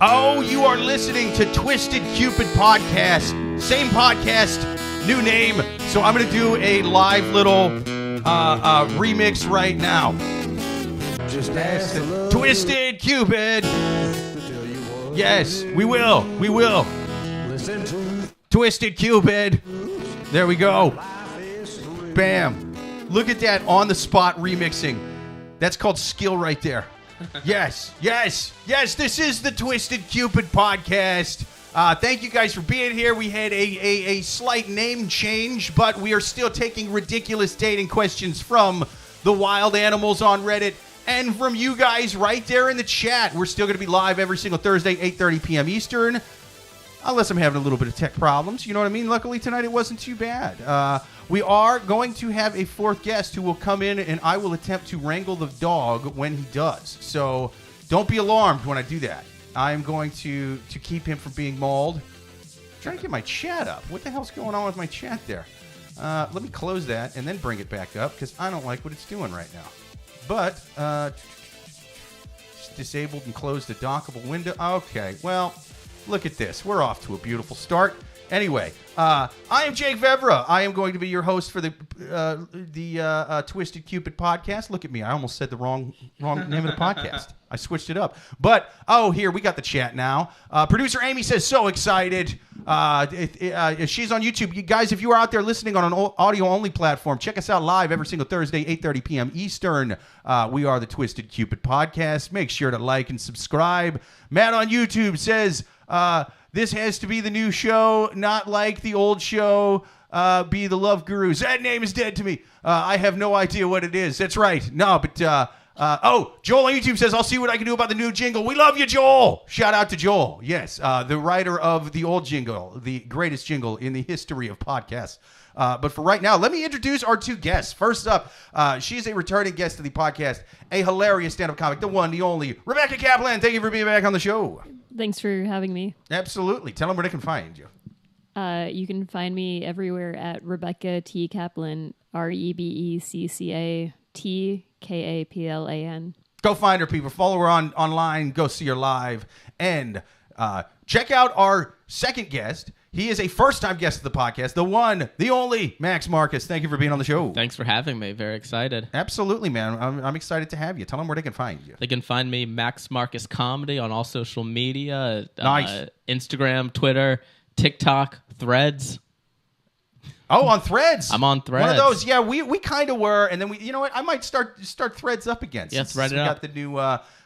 Oh, you are listening to Twisted Cupid Podcast. Same podcast, new name. So I'm going to do a live little remix right now. Just ask Twisted Cupid. Yes, we will. We will. Listen to Twisted Cupid. There we go. Bam. Look at that on-the-spot remixing. That's called skill right there. Yes. This is the Twisted Cupid Podcast. Thank you guys for being here. We had a slight name change, but we are still taking ridiculous dating questions from the wild animals on Reddit and from you guys right there in the chat. We're still going to be live every single Thursday, 8:30 p.m. Eastern, unless I'm having a little bit of tech problems. You know what I mean? Luckily, tonight it wasn't too bad. We are going to have a fourth guest who will come in, and I will attempt to wrangle the dog when he does. So don't be alarmed when I do that. I'm going to keep him from being mauled. I'm trying to get my chat up. What the hell's going on with my chat there? Let me close that and then bring it back up because I don't like what it's doing right now. But just disabled and closed the dockable window. Okay, well, look at this. We're off to a beautiful start. Anyway, I am Jake Vevera. I am going to be your host for the Twisted Cupid Podcast. Look at me. I almost said the wrong name of the podcast. I switched it up. But, here, we got the chat now. Producer Amy says, so excited. She's on YouTube. You guys, if you are out there listening on an audio-only platform, check us out live every single Thursday, 8:30 p.m. Eastern. We are the Twisted Cupid Podcast. Make sure to like and subscribe. Matt on YouTube says... this has to be the new show, not like the old show, Be the Love Gurus. That name is dead to me. I have no idea what it is. That's right. No, but, Joel on YouTube says, I'll see what I can do about the new jingle. We love you, Joel. Shout out to Joel. Yes, the writer of the old jingle, the greatest jingle in the history of podcasts. But for right now, let me introduce our two guests. First up, she's a returning guest to the podcast, a hilarious stand-up comic, the one, the only, Rebecca Kaplan. Thank you for being back on the show. Thanks for having me. Absolutely. Tell them where they can find you. You can find me everywhere at Rebecca T. Kaplan, REBECCATKAPLAN. Go find her, people. Follow her online. Go see her live. And check out our second guest. He is a first-time guest of the podcast, the one, the only, Max Marcus. Thank you for being on the show. Thanks for having me. Very excited. Absolutely, man. I'm excited to have you. Tell them where they can find you. They can find me, Max Marcus Comedy, on all social media. Nice. Instagram, Twitter, TikTok, Threads. Oh, on Threads. I'm on Threads. One of those. Yeah, we kind of were, and then we. You know what? I might start Threads up again. Yeah, thread it up. We up. got the new.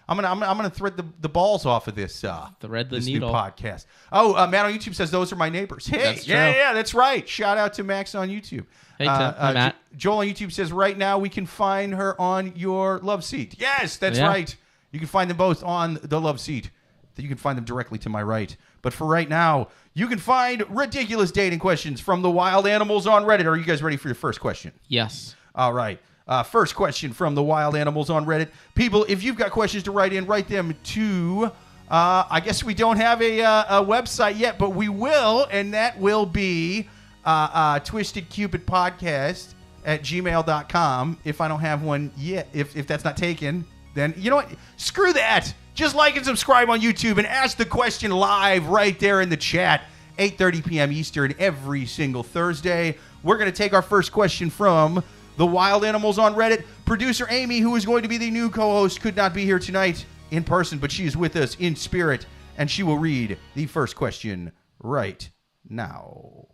I'm gonna thread the balls off of this. Thread the this needle. New podcast. Oh, Matt on YouTube says those are my neighbors. Hey, that's true. Yeah, that's right. Shout out to Max on YouTube. Hey, Hi, Matt. Joel on YouTube says right now we can find her on your love seat. Yes, that's right. You can find them both on the love seat. You can find them directly to my right. But for right now, you can find ridiculous dating questions from the wild animals on Reddit. Are you guys ready for your first question? Yes. All right. First question from the wild animals on Reddit. People, if you've got questions to write in, write them to, I guess we don't have a website yet, but we will, and that will be twistedcupidpodcast@gmail.com. If I don't have one yet, if that's not taken, then you know what? Screw that. Just like and subscribe on YouTube and ask the question live right there in the chat, 8:30 p.m. Eastern every single Thursday. We're going to take our first question from the wild animals on Reddit. Producer Amy, who is going to be the new co-host, could not be here tonight in person, but she is with us in spirit, and she will read the first question right now.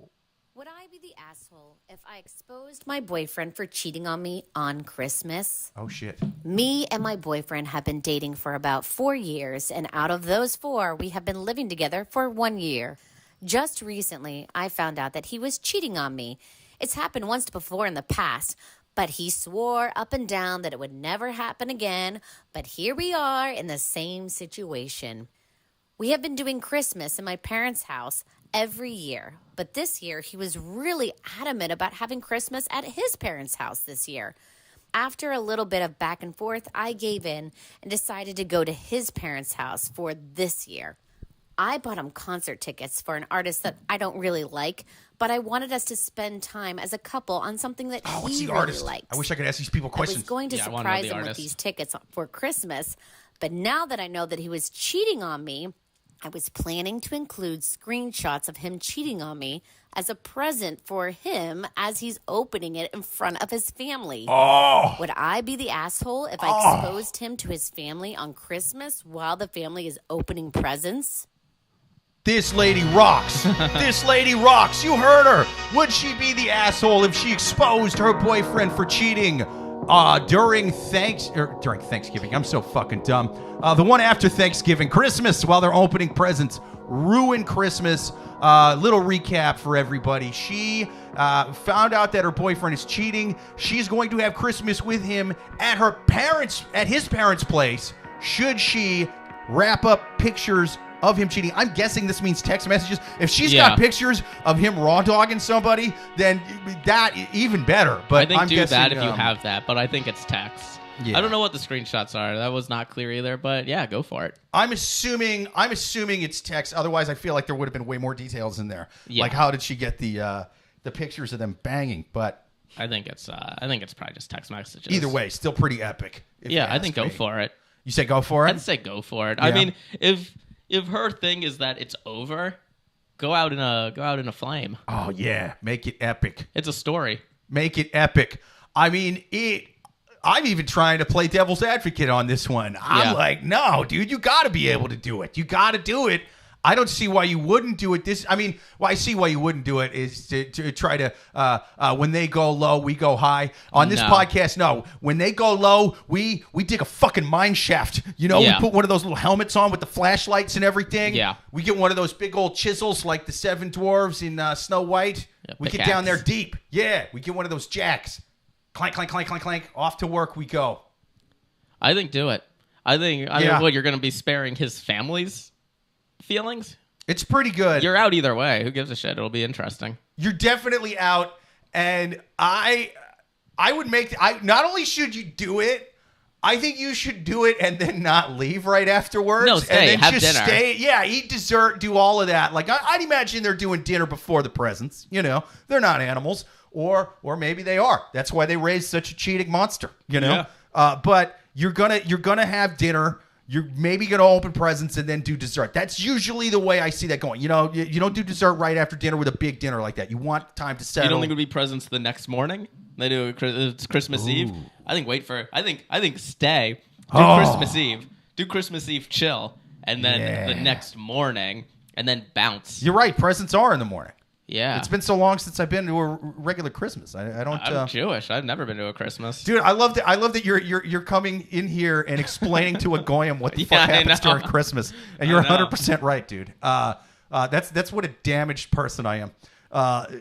Would I be the asshole if I exposed my boyfriend for cheating on me on Christmas? Oh, shit. Me and my boyfriend have been dating for about 4 years, and out of those 4, we have been living together for 1 year. Just recently, I found out that he was cheating on me. It's happened once before in the past, but he swore up and down that it would never happen again. But here we are in the same situation. We have been doing Christmas in my parents' house every year, but this year he was really adamant about having Christmas at his parents' house this year. After a little bit of back and forth, I gave in and decided to go to his parents' house for this year. I bought him concert tickets for an artist that I don't really like, but I wanted us to spend time as a couple on something that he really likes. I wish I could ask these people questions. I was going to surprise him with these tickets for Christmas, but now that I know that he was cheating on me, I was planning to include screenshots of him cheating on me as a present for him as he's opening it in front of his family. Oh. Would I be the asshole if I exposed him to his family on Christmas while the family is opening presents? This lady rocks. This lady rocks. You heard her. Would she be the asshole if she exposed her boyfriend for cheating during Thanksgiving? I'm so fucking dumb. The one after Thanksgiving, Christmas, while they're opening presents. Ruin Christmas. Little recap for everybody. She found out that her boyfriend is cheating. She's going to have Christmas with him at his parents' place. Should she wrap up pictures of him cheating? I'm guessing this means text messages. If she's got pictures of him raw dogging somebody, then that even better. But I think I'm do guessing, that if you have that, but I think it's text. Yeah. I don't know what the screenshots are. That was not clear either, but yeah, go for it. I'm assuming it's text. Otherwise, I feel like there would have been way more details in there. Yeah. Like how did she get the pictures of them banging? But I think it's probably just text messages. either way, still pretty epic. Yeah, I think go for it. You say go for it? I'd say go for it. Yeah. I mean, if her thing is that it's over, go out in a flame. Oh yeah, make it epic. It's a story. Make it epic. I mean, I'm even trying to play devil's advocate on this one. I'm like, no, dude, you got to be able to do it. You got to do it. I don't see why you wouldn't do it. I see why you wouldn't do it is to try to, when they go low, we go high. On this podcast, no. When they go low, we dig a fucking mine shaft. You know, we put one of those little helmets on with the flashlights and everything. Yeah. We get one of those big old chisels like the 7 dwarves in Snow White. Yeah, we get down there deep. Yeah, we get one of those jacks. Clank, clank, clank, clank, clank. Off to work we go. I think do it. I mean, what, you're going to be sparing his family's feelings? It's pretty good. You're out either way. Who gives a shit? It'll be interesting. You're definitely out. And I would not only should you do it, I think you should do it and then not leave right afterwards. No, stay. And then Have dinner. Stay. Yeah, eat dessert, do all of that. Like, I'd imagine they're doing dinner before the presents. You know, they're not animals. Or maybe they are. That's why they raised such a cheating monster, you know? Yeah. But you're gonna have dinner. You're maybe gonna open presents and then do dessert. That's usually the way I see that going. You know, you don't do dessert right after dinner with a big dinner like that. You want time to settle. You don't think it would be presents the next morning? They do it's Christmas Eve. I think stay. Do Christmas Eve. Do Christmas Eve chill, and then the next morning, and then bounce. You're right. Presents are in the morning. Yeah. It's been so long since I've been to a regular Christmas. I don't. I'm Jewish. I've never been to a Christmas. Dude, I love that you're coming in here and explaining to a goyim what the fuck happens during Christmas, and you're 100% right, dude. That's what a damaged person I am.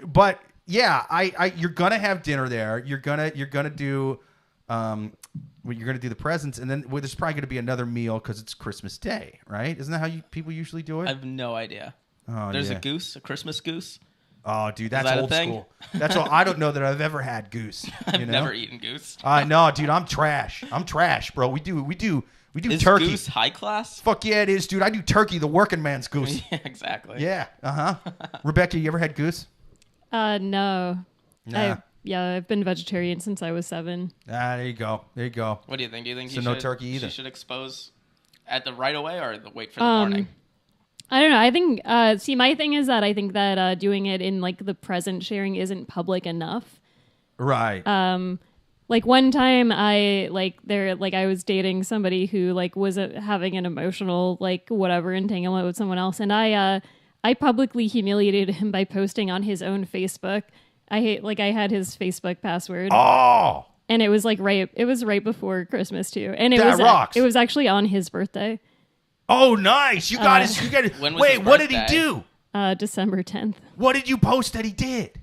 But yeah, you're gonna have dinner there. You're gonna do the presents, and then there's probably gonna be another meal because it's Christmas Day, right? Isn't that how people usually do it? I have no idea. Oh, There's a Christmas goose. Oh, dude, that's that old school. That's all. I don't know that I've ever had goose. I've never eaten goose. No, dude, I'm trash. I'm trash, bro. We do Is turkey. Goose high class? Fuck yeah, it is, dude. I do turkey, the working man's goose. Yeah, exactly. Yeah. Rebecca, you ever had goose? No. Nah. I've been vegetarian since I was 7. There you go. What do you think? Do you think So no turkey either. She should expose at the right away or wait for the morning? I don't know. I think, my thing is that I think that doing it in like the present sharing isn't public enough. Right. Like one time I was dating somebody who like was having an emotional like whatever entanglement with someone else, and I publicly humiliated him by posting on his own Facebook. I had his Facebook password. Oh. And it was right before Christmas too, and that rocks. It was actually on his birthday. Oh, nice. You got it. When was Wait, his what did he birthday? do? December 10th. What did you post that he did?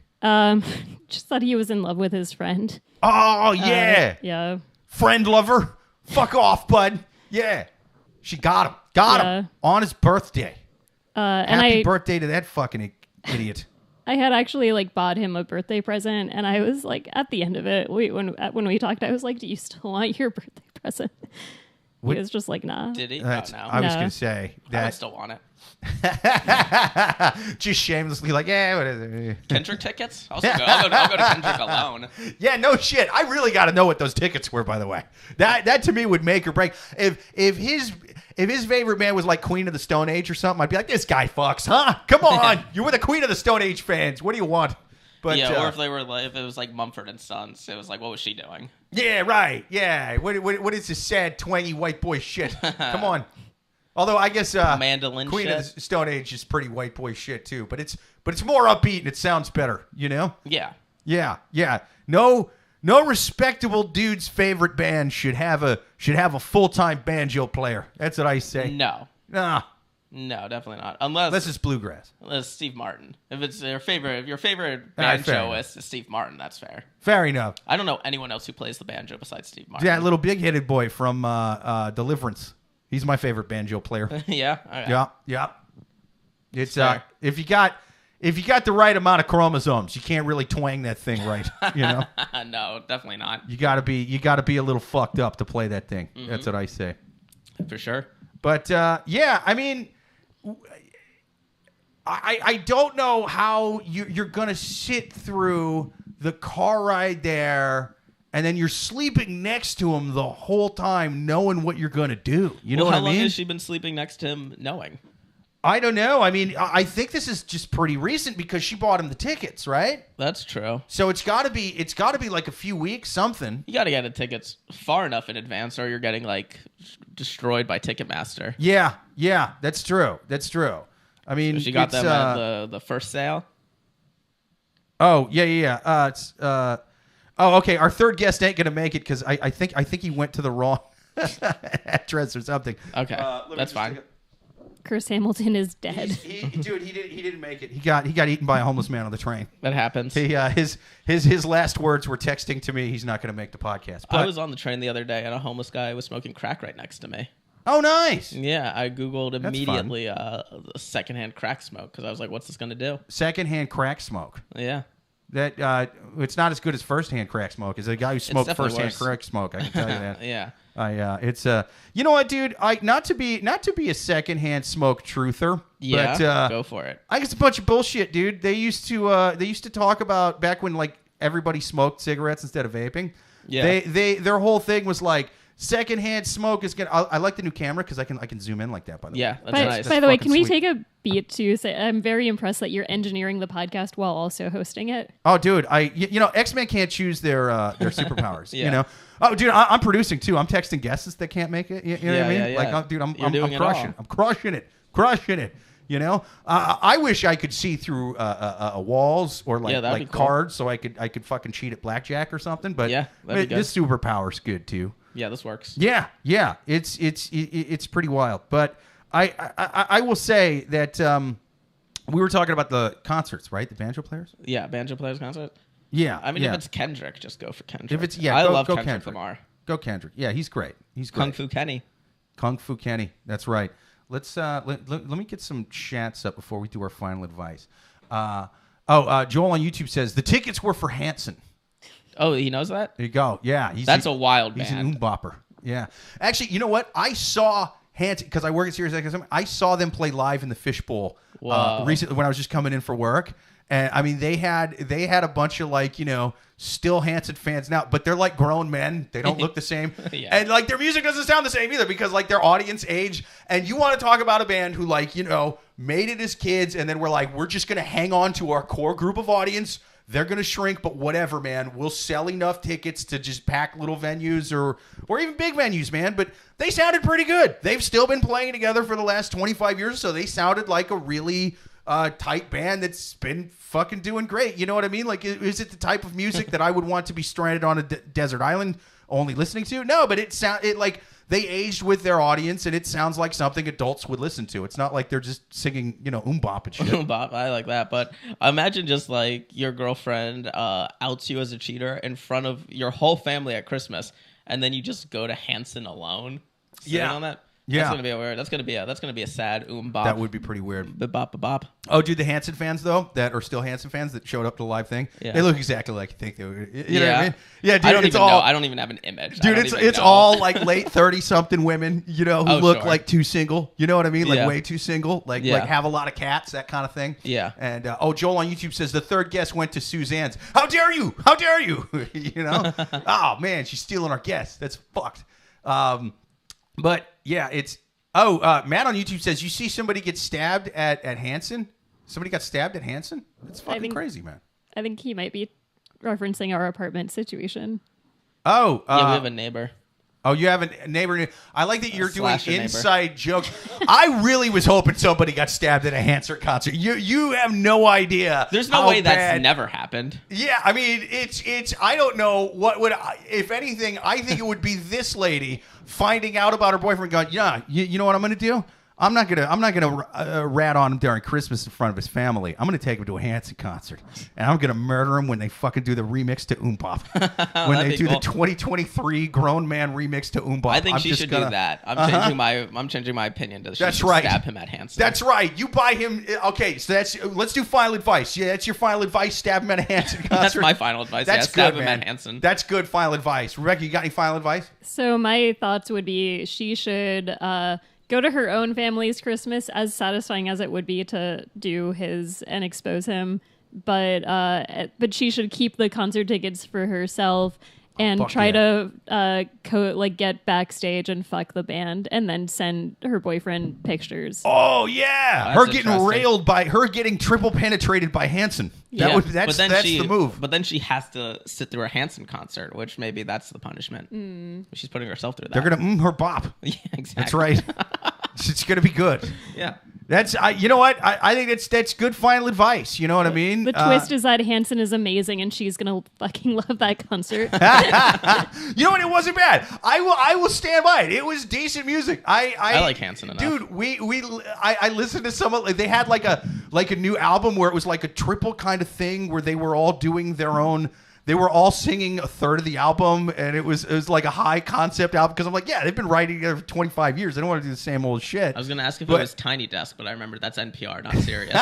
Just thought he was in love with his friend. Oh, yeah. Yeah. Friend lover. Fuck off, bud. Yeah. She got him. Got him. On his birthday. Happy birthday to that fucking idiot. I had actually like bought him a birthday present, and I was like, at the end of it, when we talked, I was like, "Do you still want your birthday present?" He was just like, "Nah." Did he? I was going to say I that. would still want it. Just shamelessly like, yeah, what is it? Kendrick tickets? I'll go to Kendrick alone. Yeah, no shit. I really got to know what those tickets were, by the way. That to me would make or break. If if his favorite band was like Queen of the Stone Age or something, I'd be like, this guy fucks, huh? Come on, you were the Queen of the Stone Age fans. What do you want? But yeah, or if they were like, if it was like Mumford and Sons, it was like, what was she doing? Yeah, right. Yeah, what is this sad twangy white boy shit? Come on. Although I guess mandolin Queen shit. of the Stone Age is pretty white boy shit too, but it's more upbeat and it sounds better, you know? Yeah. Yeah. No respectable dude's favorite band should have a full-time banjo player. That's what I say. No. Nah. No, definitely not. Unless it's bluegrass. Unless Steve Martin. If it's your favorite, fair banjoist is Steve Martin, that's fair. Fair enough. I don't know anyone else who plays the banjo besides Steve Martin. That little big-headed boy from Deliverance. He's my favorite banjo player. Yeah. Okay. Yeah. It's if you got the right amount of chromosomes, you can't really twang that thing right. You know. No, definitely not. You gotta be a little fucked up to play that thing. Mm-hmm. That's what I say. For sure. But yeah, I mean, I don't know how you're gonna sit through the car ride there. And then you're sleeping next to him the whole time, knowing what you're going to do. You know what I mean? How long has she been sleeping next to him knowing? I don't know. I mean, I think this is just pretty recent because she bought him the tickets, right? That's true. So it's got to be like a few weeks, something. You got to get the tickets far enough in advance, or you're getting like destroyed by Ticketmaster. Yeah, that's true. I mean, so she got them at the first sale. Oh yeah. Oh, okay. Our third guest ain't gonna make it because I think he went to the wrong address or something. Okay, that's fine. Chris Hamilton is dead. He didn't make it. He got eaten by a homeless man on the train. That happens. His last words were texting to me. He's not gonna make the podcast. But, I was on the train the other day and a homeless guy was smoking crack right next to me. Oh, nice. Yeah, I Googled immediately secondhand crack smoke because I was like, what's this gonna do? Secondhand crack smoke. Yeah. That it's not as good as firsthand crack smoke. As a guy who smoked firsthand crack smoke, I can tell you that. Yeah. It's you know what, dude? Not to be a secondhand smoke truther. Yeah. But, go for it. I guess it's a bunch of bullshit, dude. They used to talk about back when like everybody smoked cigarettes instead of vaping. Yeah. Their whole thing was like secondhand smoke is gonna. I like the new camera because I can zoom in like that. By the way. Yeah, that's nice. By the way, can we take a beat to say I'm very impressed that you're engineering the podcast while also hosting it. Oh, dude, you know X-Men can't choose their superpowers. Yeah. You know. Oh, dude, I'm producing too. I'm texting guests that can't make it. You know what I mean? Yeah. Like, dude, I'm crushing. I'm crushing it. You know, I wish I could see through walls or like cool. cards, so I could fucking cheat at blackjack or something. But yeah, that'd be good. This superpower's good too. Yeah, this works. Yeah, it's pretty wild. But I will say that we were talking about the concerts, right? The banjo players. Yeah, banjo players concert. Yeah, I mean, if it's Kendrick, just go for Kendrick. If it's I love go Kendrick Lamar. Go Kendrick. Yeah, he's great. He's great. Kung Fu Kenny. That's right. Let's let me get some chats up before we do our final advice. Joel on YouTube says the tickets were for Hanson. Oh, he knows that? There you go. Yeah, that's a wild band. He's an bopper. Yeah. Actually, you know what? I saw Hanson because I work at Sirius XM. I saw them play live in the Fishbowl recently when I was just coming in for work. And I mean, they had a bunch of like, you know, still Hanson fans now, but they're like grown men. They don't look the same. Yeah. And like their music doesn't sound the same either because like their audience age. And you want to talk about a band who like, you know, made it as kids and then we're just going to hang on to our core group of audience. They're going to shrink, but whatever, man. We'll sell enough tickets to just pack little venues or even big venues, man. But they sounded pretty good. They've still been playing together for the last 25 years, so they sounded like a really tight band that's been fucking doing great. You know what I mean? Like, is it the type of music that I would want to be stranded on a desert island only listening to? No, but it like they aged with their audience, and it sounds like something adults would listen to. It's not like they're just singing, you know, bop and shit. Bop, I like that. But imagine just like your girlfriend outs you as a cheater in front of your whole family at Christmas, and then you just go to Hanson alone. Yeah. On that. Yeah, that's gonna be weird. That's gonna be a sad bop. That would be pretty weird. Bop. Oh, dude, the Hanson fans though, that are still Hanson fans that showed up to the live thing, they look exactly like you think they would. You know what I mean? Yeah, dude, I don't even have an image. Dude, it's all like late 30-something women, you know, who look like too single. You know what I mean? Like way too single. Like have a lot of cats, that kind of thing. Yeah. And Joel on YouTube says the third guest went to Suzanne's. How dare you? How dare you? You know? Oh man, she's stealing our guests. That's fucked. But yeah, it's. Oh, Matt on YouTube says, you see somebody get stabbed at Hanson? Somebody got stabbed at Hanson? That's fucking crazy, man. I think he might be referencing our apartment situation. Oh. Yeah, we have a neighbor. Oh, you have a neighbor. I like that you're doing Slasher inside jokes. I really was hoping somebody got stabbed at a Hanson concert. You have no idea. There's no way that's never happened. Yeah, I mean, it's. I don't know what would. If anything, I think it would be this lady finding out about her boyfriend. Going, yeah, you know what I'm going to do? I'm not gonna rat on him during Christmas in front of his family. I'm gonna take him to a Hanson concert, and I'm gonna murder him when they fucking do the remix to Pop. When they do the 2023 grown man remix to Pop. I think she should do that. I'm changing my opinion to stab him at Hanson. That's right. You buy him. Okay, so let's do final advice. Yeah, that's your final advice. Stab him at a Hanson concert. That's my final advice. That's good, stab him man. at Hanson. That's good final advice. Rebecca, you got any final advice? So my thoughts would be she should go to her own family's Christmas, as satisfying as it would be to do his and expose him. But she should keep the concert tickets for herself and try to get backstage and fuck the band, and then send her boyfriend pictures. Oh yeah, Oh, her getting railed by her getting triple penetrated by Hanson. That's the move. But then she has to sit through a Hanson concert, which maybe that's the punishment. She's putting herself through that. They're gonna her bop. Yeah, exactly. That's right. It's gonna be good. Yeah. That's you know what I think that's good final advice. You know what I mean? The twist is that Hanson is amazing, and she's gonna fucking love that concert. You know what? It wasn't bad. I will stand by it. It was decent music. I like Hanson enough. Dude, I listened to some of. They had like a new album where it was like a triple kind of thing where they were all doing their own. They were all singing a third of the album, and it was like a high concept album, because I'm like, yeah, they've been writing together for 25 years. They don't want to do the same old shit. I was going to ask if it was Tiny Desk, but I remember that's NPR, not Sirius.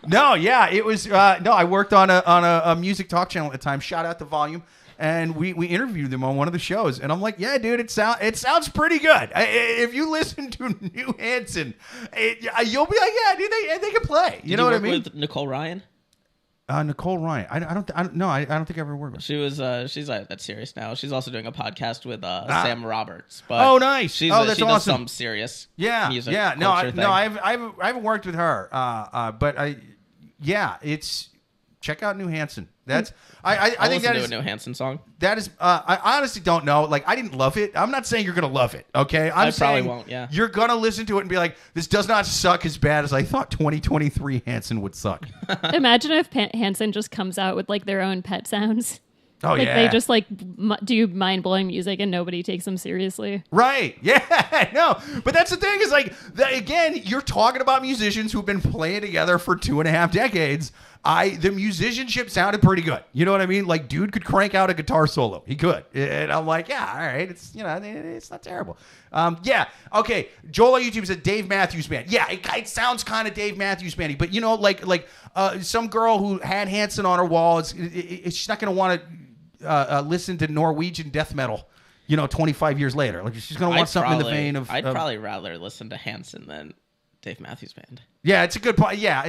No, yeah, it was. No, I worked on a music talk channel at the time. Shout out to Volume. And we interviewed them on one of the shows, and I'm like, yeah, dude, it sounds pretty good. If you listen to New Hanson, you'll be like, yeah, dude, they can play. You know what I mean? With Nicole Ryan? Nicole Ryan. I don't think I ever worked with her. She's at Sirius now. She's also doing a podcast with Sam Roberts. But oh, nice. She that's does awesome. some serious music. Yeah. No, I haven't worked with her. But it's check out New Hanson. That's I think that is a New Hanson song. That is I honestly don't know. Like, I didn't love it. I'm not saying you're gonna love it. Okay, I probably won't. Yeah, you're gonna listen to it and be like, this does not suck as bad as I thought 2023 Hanson would suck. Imagine if Hanson just comes out with like their own pet sounds. Oh, like, yeah. they just like do mind-blowing music and nobody takes them seriously. Right. Yeah. No. But that's the thing is, like, again, you're talking about musicians who've been playing together for 2.5 decades. The musicianship sounded pretty good. You know what I mean? Like, dude could crank out a guitar solo. He could. And I'm like, yeah, all right. It's, it's not terrible. Yeah. Okay. Joel on YouTube said Dave Matthews Band. Yeah. It sounds kind of Dave Matthews Bandy, but like some girl who had Hanson on her wall, she's not going to want to listen to Norwegian death metal, 25 years later. Like, she's going to want something in the vein of... I'd probably rather listen to Hanson than Dave Matthews Band. Yeah, it's a good point. Yeah,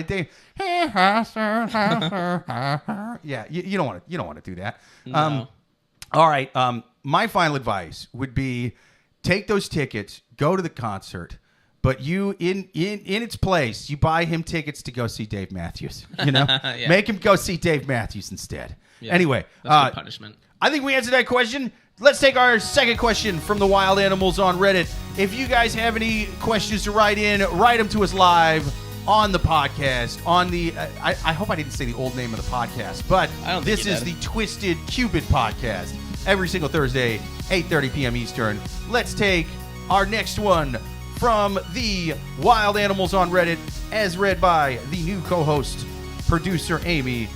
yeah, you don't want to do that. No. All right, my final advice would be take those tickets, go to the concert, but you in its place, you buy him tickets to go see Dave Matthews. Yeah. Make him go see Dave Matthews instead. Yeah, anyway, that's good punishment. I think we answered that question. Let's take our second question from the wild animals on Reddit. If you guys have any questions to write in, write them to us live on the podcast. On the I hope I didn't say the old name of the podcast, but this is the Twisted Cupid Podcast. Every single Thursday, 8:30 p.m. Eastern. Let's take our next one from the wild animals on Reddit, as read by the new co-host, producer Amy.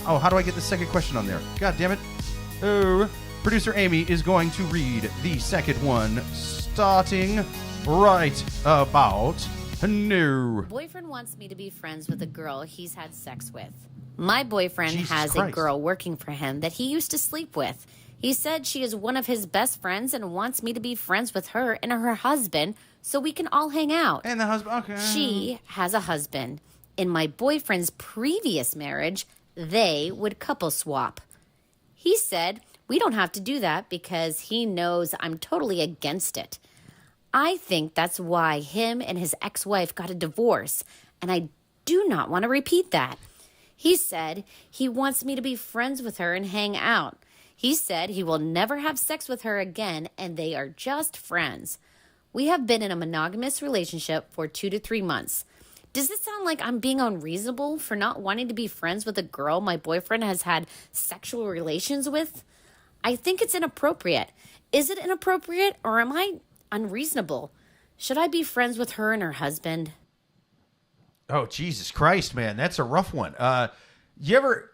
Oh, how do I get the second question on there? God damn it. Producer Amy is going to read the second one, starting right about now. Boyfriend wants me to be friends with a girl he's had sex with. My boyfriend has a girl working for him that he used to sleep with. He said she is one of his best friends and wants me to be friends with her and her husband so we can all hang out. And the husband, okay. She has a husband. In my boyfriend's previous marriage, they would couple swap. He said we don't have to do that because he knows I'm totally against it. I think that's why him and his ex-wife got a divorce, and I do not want to repeat that. He said he wants me to be friends with her and hang out. He said he will never have sex with her again, and they are just friends. We have been in a monogamous relationship for 2 to 3 months. Does this sound like I'm being unreasonable for not wanting to be friends with a girl my boyfriend has had sexual relations with? I think it's inappropriate. Is it inappropriate, or am I unreasonable? Should I be friends with her and her husband? Oh, Jesus Christ, man. That's a rough one. You ever...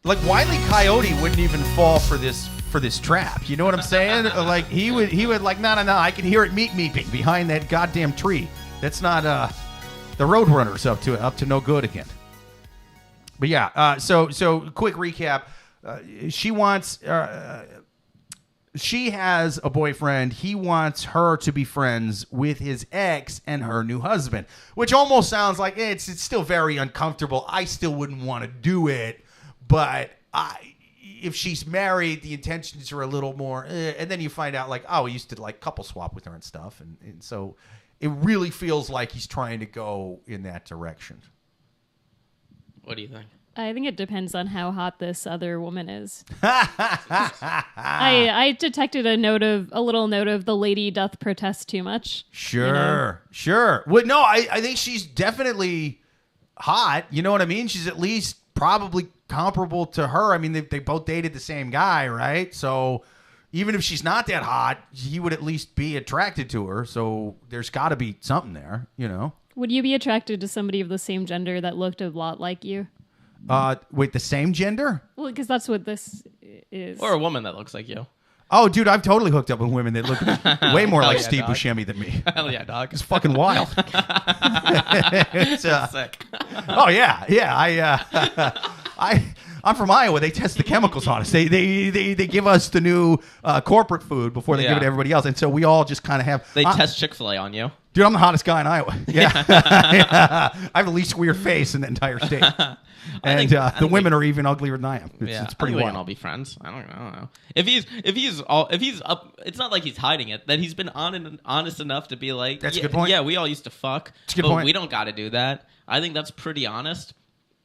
Like, Wile E. Coyote wouldn't even fall for this trap. You know what I'm saying? Like, he would like, no, I can hear it meeping behind that goddamn tree. That's not the Roadrunner's up to no good again. But yeah, so quick recap. She has a boyfriend. He wants her to be friends with his ex and her new husband, which almost sounds like it's still very uncomfortable. I still wouldn't want to do it. But if she's married, the intentions are a little more, and then you find out like, oh, he used to like couple swap with her and stuff, and so it really feels like he's trying to go in that direction. What do you think? I think it depends on how hot this other woman is. I detected a little note of the lady doth protest too much. Sure. Well, no, I think she's definitely hot. You know what I mean? She's at least probably comparable to her. I mean, they both dated the same guy, right? So even if she's not that hot, he would at least be attracted to her. So there's got to be something there, you know? Would you be attracted to somebody of the same gender that looked a lot like you? Wait, the same gender? Well, because that's what this is. Or a woman that looks like you. Oh, dude, I've totally hooked up with women that look way more like yeah, Steve dog. Buscemi than me. Hell yeah, dog. It's fucking wild. It's, Sick. oh yeah. I'm from Iowa. They test the chemicals on us. They give us the new corporate food before they give it to everybody else, and so we all just kind of have. They test Chick-fil-A on you. Dude, I'm the hottest guy in Iowa. Yeah. I have the least weird face in the entire state. And the women are even uglier than I am. It's pretty wild. We wild. can all be friends. I don't know. If he's up, it's not like he's hiding it. That he's been honest enough to be like, that's a good point. Yeah, we all used to fuck, but we don't got to do that. I think that's pretty honest.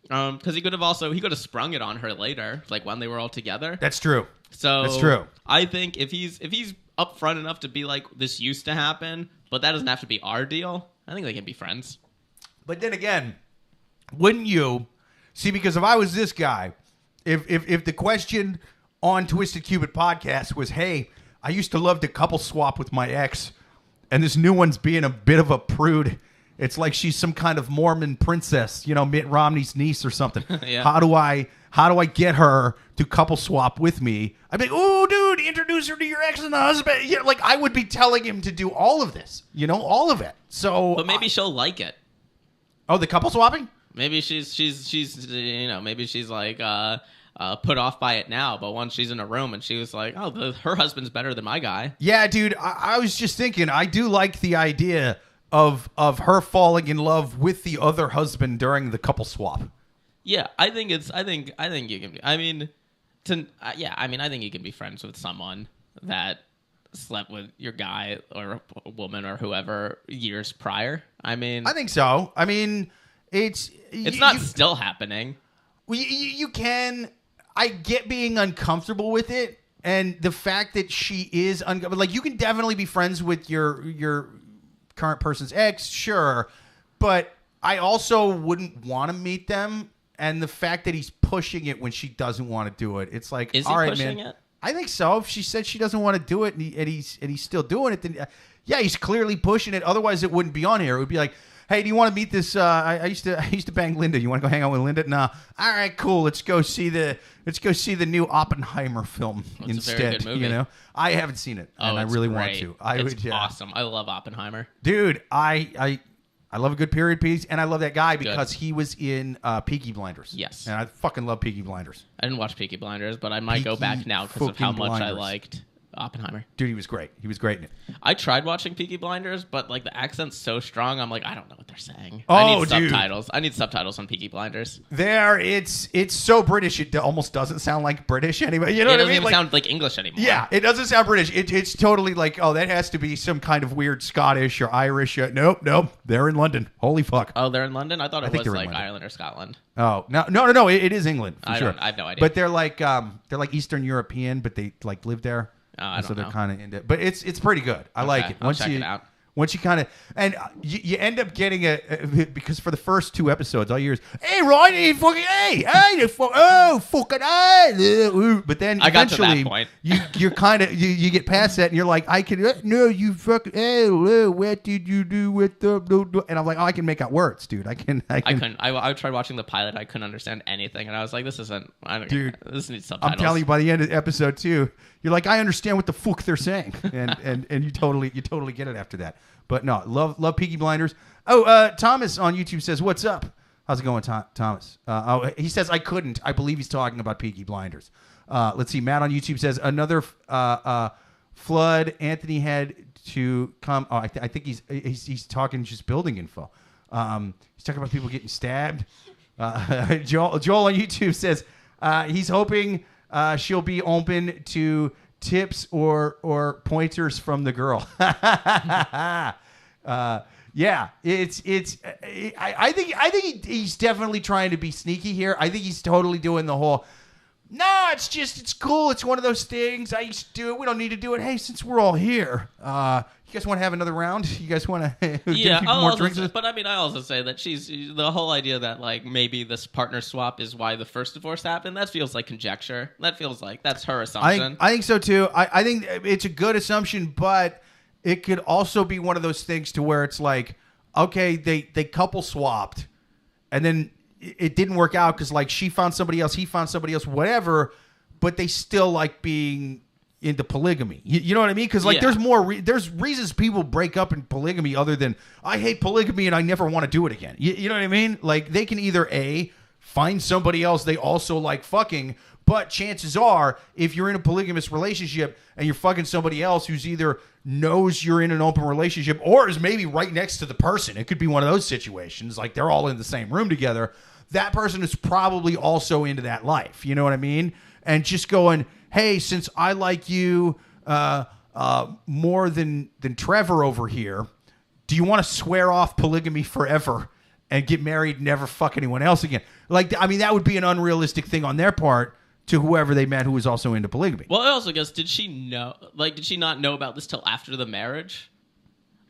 Because he could have sprung it on her later, like when they were all together. That's true. So that's true. I think if he's upfront enough to be like, this used to happen, but that doesn't have to be our deal, I think they can be friends. But then again, wouldn't you see? Because if I was this guy, if the question on Twisted Cupid Podcast was, hey, I used to love to couple swap with my ex, and this new one's being a bit of a prude. It's like she's some kind of Mormon princess, you know, Mitt Romney's niece or something. Yeah. How do I get her to couple swap with me? I'd be like, oh, dude, introduce her to your ex and the husband. You know, like, I would be telling him to do all of this, you know, all of it. So, but maybe she'll like it. Oh, the couple swapping? Maybe she's you know, maybe she's like put off by it now, but once she's in a room and she was like, oh, her husband's better than my guy. Yeah, dude, I was just thinking, I do like the idea of her falling in love with the other husband during the couple swap. Yeah, I think you can. I think you can be friends with someone that slept with your guy or a woman or whoever years prior. I mean, I think so. I mean, it's not still happening. You can. I get being uncomfortable with it, and the fact that she is like, you can definitely be friends with your current person's ex, sure, but I also wouldn't want to meet them. And the fact that he's pushing it when she doesn't want to do it, it's like, is he all right, pushing man. it? I think so. If she said she doesn't want to do it, and he's still doing it, then yeah, he's clearly pushing it. Otherwise, it wouldn't be on here. It would be like, hey, do you want to meet this? I used to bang Linda. You want to go hang out with Linda? No. All right, cool. Let's go see the new Oppenheimer film instead. A very good movie. You know, I haven't seen it, and I really want to. It's awesome. I love Oppenheimer, dude. I love a good period piece, and I love that guy because he was in Peaky Blinders. Yes. And I fucking love Peaky Blinders. I didn't watch Peaky Blinders, but I might go back now because of how much I liked Oppenheimer. Dude, he was great. He was great in it. I tried watching Peaky Blinders, but like the accent's so strong, I'm like, I don't know what they're saying. Oh, I need dude. subtitles. I need subtitles on Peaky Blinders. It's so British. It almost doesn't sound like British anyway. You know It what I doesn't mean? even sound like English anymore. Yeah, it doesn't sound British. It's totally like, oh, that has to be some kind of weird Scottish or Irish. Nope. They're in London. Holy fuck. Oh, they're in London? I thought it think was they're in like London. Ireland or Scotland. Oh, no. It is England for I sure. have no idea. But they're like Eastern European, but they like live there. Oh, I And so don't they're know. kind of into it. But it's pretty good. I like it. I'll check it out. Once you kind of and you end up getting because for the first 2 episodes all you hear is, hey Ryan, hey fucking fucking but then I got to eventually that point. you're kind of you get past that and you're like, I can no you fucking what did you do with the and I'm like, oh, I can make out words, dude. I couldn't. I tried watching the pilot. I couldn't understand anything, and I was like, "This isn't." Dude, this needs subtitles. I'm telling you, by the end of episode 2, you're like, I understand what the fuck they're saying, and you totally get it after that. But no, love Peaky Blinders. Oh, Thomas on YouTube says, "What's up? How's it going, Thomas?" He says, "I couldn't." I believe he's talking about Peaky Blinders. Let's see. Matt on YouTube says, "Another flood. Anthony had to come." Oh, I think he's talking just building info. He's talking about people getting stabbed. Joel on YouTube says he's hoping she'll be open to tips or pointers from the girl. Yeah, I think he's definitely trying to be sneaky here. I think he's totally doing the whole, no, it's cool. It's one of those things. I used to do it. We don't need to do it. Hey, since we're all here, you guys want to have another round? You guys want to give people more drinks? But I mean, I also say that the whole idea that like maybe this partner swap is why the first divorce happened. That feels like conjecture. That feels like that's her assumption. I think so too. I think it's a good assumption, but it could also be one of those things to where it's like, okay, they couple swapped, and then it didn't work out because like she found somebody else, he found somebody else, whatever, but they still like being into polygamy. You know what I mean? Because like there's reasons people break up in polygamy other than I hate polygamy and I never want to do it again. You know what I mean? Like they can either A, find somebody else they also like fucking, but chances are if you're in a polygamous relationship and you're fucking somebody else who's either knows you're in an open relationship or is maybe right next to the person, it could be one of those situations, like they're all in the same room together, that person is probably also into that life. You know what I mean? And just going, hey, since I like you more than Trevor over here, do you want to swear off polygamy forever and get married and never fuck anyone else again? Like, I mean, that would be an unrealistic thing on their part to whoever they met who was also into polygamy. Well, I also guess, did she not know about this till after the marriage?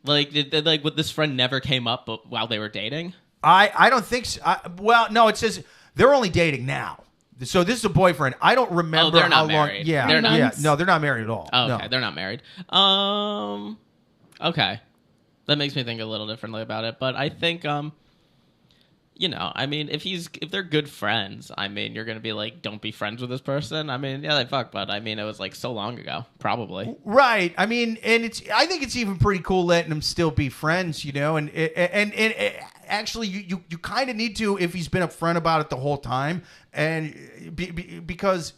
Like, would this friend never came up while they were dating? I don't think so. Well, no, it says they're only dating now. So this is a boyfriend. I don't remember they're not how long. married. Yeah, They're not. yeah. No, they're not married at all. Oh, okay, no. they're not married. Okay, that makes me think a little differently about it. But I think, I mean, if they're good friends, I mean, you're gonna be like, don't be friends with this person. I mean, yeah, they fuck, but I mean, it was like so long ago, probably. Right. I mean, and I think it's even pretty cool letting them still be friends, and actually, you kind of need to if he's been upfront about it the whole time, and because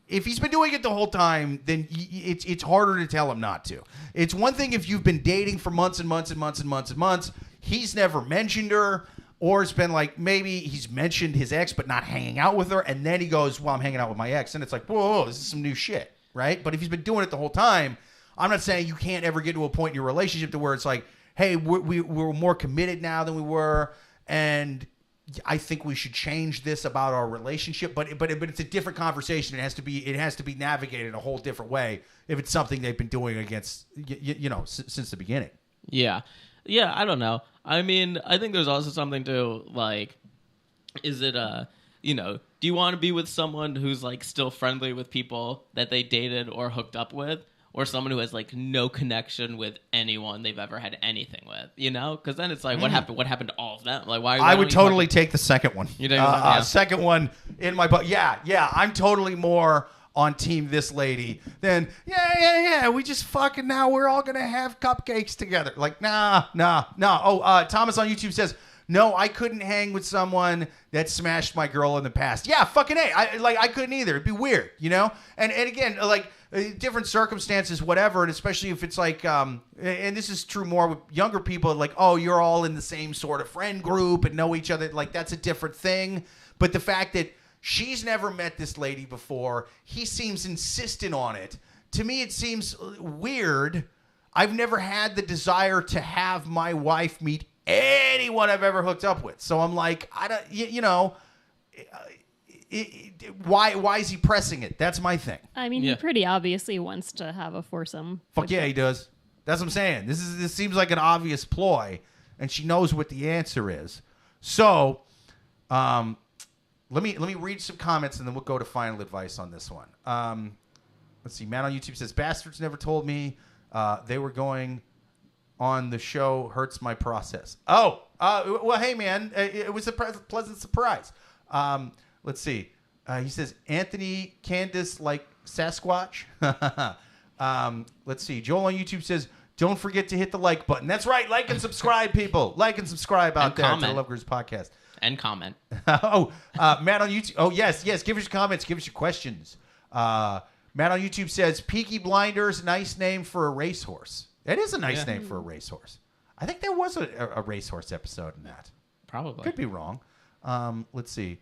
if he's been doing it the whole time, then it's harder to tell him not to. It's one thing if you've been dating for months and months and months and months and months, he's never mentioned her, or it's been like maybe he's mentioned his ex but not hanging out with her, and then he goes, well, I'm hanging out with my ex, and it's like, whoa, this is some new shit, right? But if he's been doing it the whole time, I'm not saying you can't ever get to a point in your relationship to where it's like, hey, we're more committed now than we were, and I think we should change this about our relationship. But it's a different conversation. It has to be navigated a whole different way if it's something they've been doing against since the beginning. Yeah, I don't know. I mean, I think there's also something to like, is it do you want to be with someone who's like still friendly with people that they dated or hooked up with? Or someone who has like no connection with anyone they've ever had anything with, Because then it's like, what happened? What happened to all of them? Like, why? I would totally take the second one. You know, second one in my butt. Yeah. I'm totally more on team this lady than we just fucking now we're all gonna have cupcakes together. Like, nah. Oh, Thomas on YouTube says, no, I couldn't hang with someone that smashed my girl in the past. Yeah, fucking A. I couldn't either. It'd be weird, you know? And again, like, different circumstances, whatever, and especially if it's like, and this is true more with younger people, like, oh, you're all in the same sort of friend group and know each other, like, that's a different thing. But the fact that she's never met this lady before, he seems insistent on it. To me, it seems weird. I've never had the desire to have my wife meet anyone I've ever hooked up with. So I'm like, I don't, you know, why is he pressing it? That's my thing. I mean, he pretty obviously wants to have a foursome. Fuck yeah, he does. That's what I'm saying. This seems like an obvious ploy, and she knows what the answer is. So, let me read some comments, and then we'll go to final advice on this one. Let's see. Matt on YouTube says, bastards never told me they were going on the show. Hurts my process. Oh, well, hey, man. It was a pleasant surprise. Let's see. He says, Anthony Candace like Sasquatch. Let's see. Joel on YouTube says, don't forget to hit the like button. That's right. Like and subscribe, people. Like and subscribe out there to the Love Gurus podcast. And comment. Matt on YouTube. Oh, yes. Give us your comments. Give us your questions. Matt on YouTube says, Peaky Blinders, nice name for a racehorse. That is a nice name for a racehorse. I think there was a racehorse episode in that. Probably. Could be wrong. Let's see.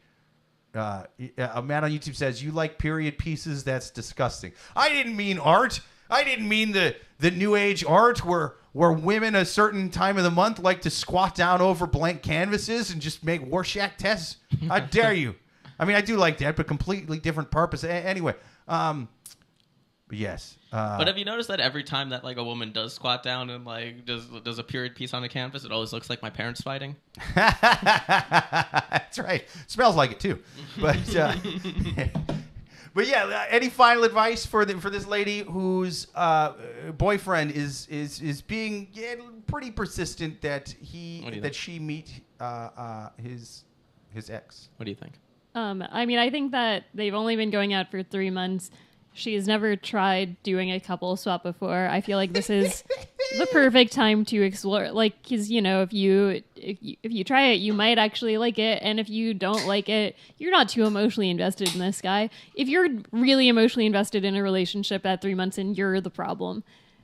Matt on YouTube says, you like period pieces? That's disgusting. I didn't mean art. I didn't mean the new age art where women a certain time of the month like to squat down over blank canvases and just make Rorschach tests. How dare you? I mean, I do like that, but completely different purpose. Anyway, but yes. But have you noticed that every time that like a woman does squat down and like does a period piece on a canvas, it always looks like my parents fighting? That's right. Smells like it too. But but yeah. Any final advice for this lady whose boyfriend is being pretty persistent that she meet his ex? What do you think? I mean, I think that they've only been going out for 3 months. She's never tried doing a couple swap before. I feel like this is the perfect time to explore. Like, because, you know, if you try it, you might actually like it. And if you don't like it, you're not too emotionally invested in this guy. If you're really emotionally invested in a relationship at 3 months in, you're the problem.